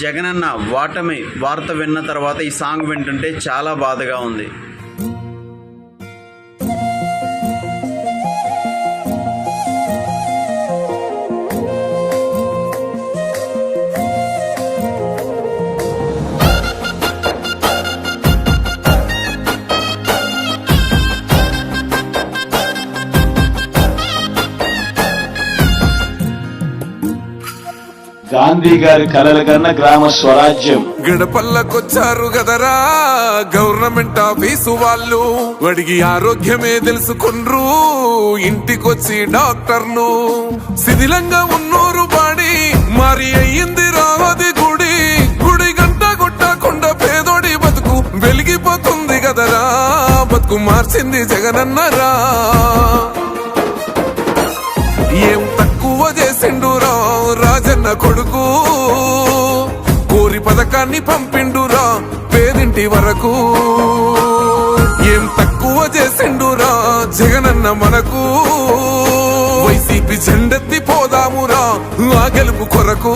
జగనన్న వాటమి వార్త విన్న తర్వాత ఈ సాంగ్ వింటుంటే చాలా బాధగా ఉంది. గాంధీ గారి కలల కన్నా గ్రామ స్వరాజ్యం. గడపల్లకొచ్చారు గదరా గవర్నమెంట్ ఆఫీసు వాళ్ళు, అడిగి ఆరోగ్యమే తెలుసుకుండ్రు ఇంటికొచ్చి డాక్టర్లు. శిథిలంగా ఉన్నోరు బాడి మరి అయ్యింది రావది గుడి, గుడి గంట కొట్టకుండా పేదోడి బతుకు వెలిగిపోతుంది గదరా, బతుకు మార్చింది జగనన్నరా. ఏం తక్కువ చేసిండురా రాజన్న కొడుకు, కోరి పథకాన్ని పంపిండురా పేదింటి వరకు. ఏం తక్కువ చేసిండురా జగనన్న మనకు, వైసీపీ జెండెత్తి పోదామురా ఆ గెలుపు కొరకు.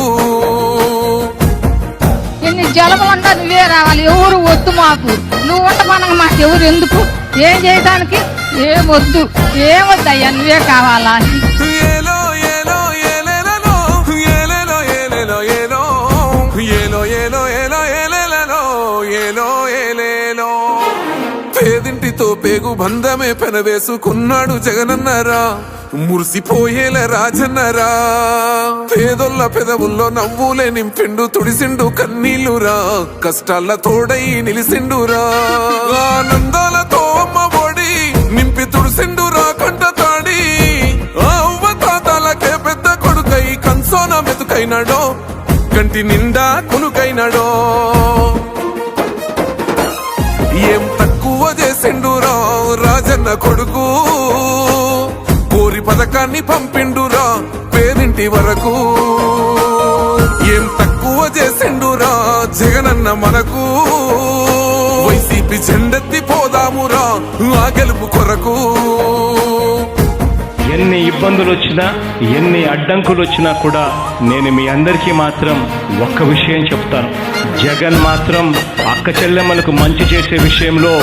ఎన్ని జలములుండా నువ్వే రావాలి, ఎవరు వద్దు మాకు, నువ్వు ఉండమనగా మాకు ఎవరు ఎందుకు, ఏం చేయడానికి ఏమొద్దు, ఏమొద్దయ్యా నువ్వే కావాలా. ఏలో ఏలో ఏలేలలో ఏలేలో ఏలేలో ఏలో ఏలో ఏలో ఏలో ఏలేలలో ఏలో ఏలేలో. పేదింటితో పేగు బంధమే పెనవేసుకున్నాడు జగనన్నరా, మురిసిపోయేల రాజన్నరా. పేదొల్ల పెదవుల్లో నవ్వులే నింపిండు, తుడిసిండు కన్నీళ్లురా, కష్టాల తోడై నిలిసిండురా. ఆనందాలతో అమ్మ ఒడి నింపి తుడిసిండురా కంట తాడి, అవ్వ తాతలకే పెద్ద కొడుకై కంసోన మెతుకైనాడో, కంటి నిండా కునుకైనాడో. ఏం తక్కువ చేసిండురా రాజన్న కొడుకు, కోరి పథకాన్ని పంపిండురా పేదింటి వరకు. ఏం తక్కువ చేసిండురా జగనన్న మనకు, వైసీపీ జెండెత్తి పోదామురా ఆ గెలుపు కొరకు. ఎన్ని ఇబ్బందులు వచ్చినా ఎన్ని అడ్డంకులు వచ్చినా కూడా నేను మీ అందరికీ మాత్రం ఒక్క విషయం చెప్తాను, జగన్ మాత్రం అక్క చెల్లెమ్మలకు మంచి చేసే విషయంలో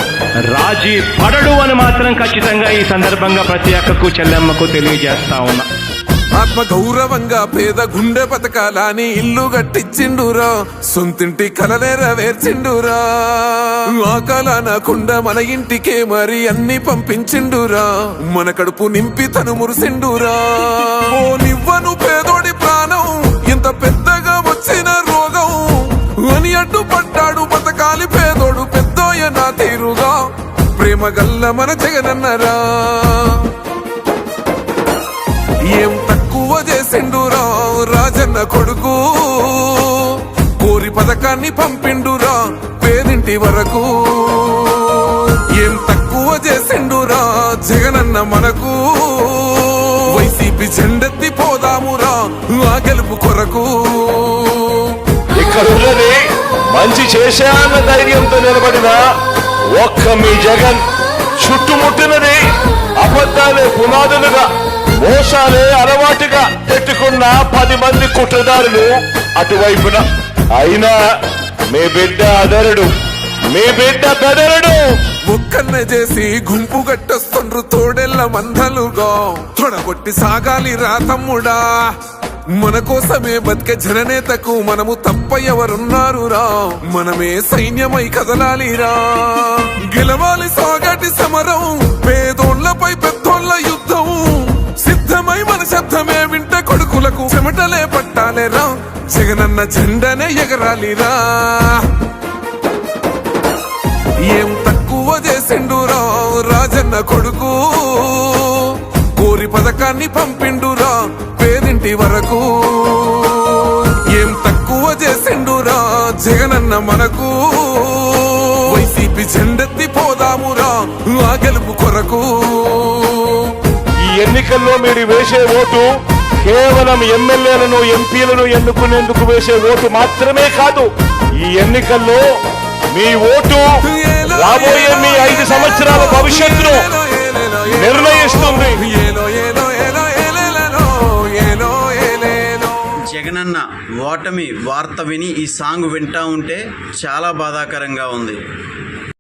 రాజీ పడడు అని మాత్రం ఖచ్చితంగా ఈ సందర్భంగా ప్రతి అక్కకు చెల్లెమ్మకు తెలియజేస్తా ఉన్నా. ఆత్మ గౌరవంగా పేద గుండె బతకాలని ఇల్లు గట్టించిండురా, సొంతింటి కలనేరవేర్చిండురా. ఆకలనకుండా మన ఇంటికే మరి అన్ని పంపించిండురా, మన కడుపు నింపి తను మురిసిండురా. ఓ నివ్వను పేదోడి ప్రాణం ఎంత పెద్దగా వచ్చిన రోగం అని అడ్డుపడ్డాడు బతకాలి పేదోడు పెద్దోయ నా తీరుగా, ప్రేమ గల్ల మన జగనన్నరా. ఏం తక్కువ చేసిండురా రాజన్న కొడుకు, కోరి పథకాన్ని పంపిండురా పేదింటి వరకు. ఏం తక్కువ చేసిండురా జగనన్న మనకు, వైసీపీ జెండెత్తి పోదామురా ఆ గెలుపు కొరకు. ఇక్కడ ఉన్నది మంచి చేశాన్న ధైర్యంతో నిలబడిన ఒక్క మీ జగన్, చుట్టుముట్టినది అబద్ధాలే పునాదులుగా మోసాలే అలవాటుగా పెట్టుకున్న 10 మంది కుట్రదారులు అటువైపున. అయినా మీ బిడ్డ అదరుడు, మీ బిడ్డ బెదరుడు. ఒక్కన్న చేసి గుంపు గట్టొస్తుండ్రు తోడెల్ల మందలుగా, తొడగొట్టి సాగాలి రా తమ్ముడా. మన కోసమే బతికే జననేతకు మనము తప్ప ఎవరున్నారు రా, మనమే సైన్యమై కదలాలిరా. గెలవాలి సాగటి సమరం, పేదోళ్లపై పెద్దోళ్ల యుద్ధం, సిద్ధమై మన శబ్దమే వింట కొడుకులకు చెమటలే పట్టాలేరా, జగనన్న జెండనే ఎగరాలిరా. ఏం తక్కువ చేసిండురా రాజన్న కొడుకు, కోరి పథకాన్ని పంపిండురా పేదింటి వరకు. ఏం తక్కువ చేసిండురా జగనన్న మనకు, వైసీపీ జెండెత్తి పోదామురా ఆ గెలుపు కొరకు. ఈ ఎన్నికల్లో మీరు వేసే ఓటు కేవలం ఎమ్మెల్యేలను ఎంపీలను ఎన్నుకునేందుకు వేసే ఓటు మాత్రమే కాదు, ఈ ఎన్నికల్లో మీ ఓటు రాబోయే మీ 5 సంవత్సరాల భవిష్యత్తును నిర్ణయిస్తుంది. జగనన్న ఓటమి వార్త విని ఈ సాంగ్ వింటా ఉంటే చాలా బాధాకరంగా ఉంది.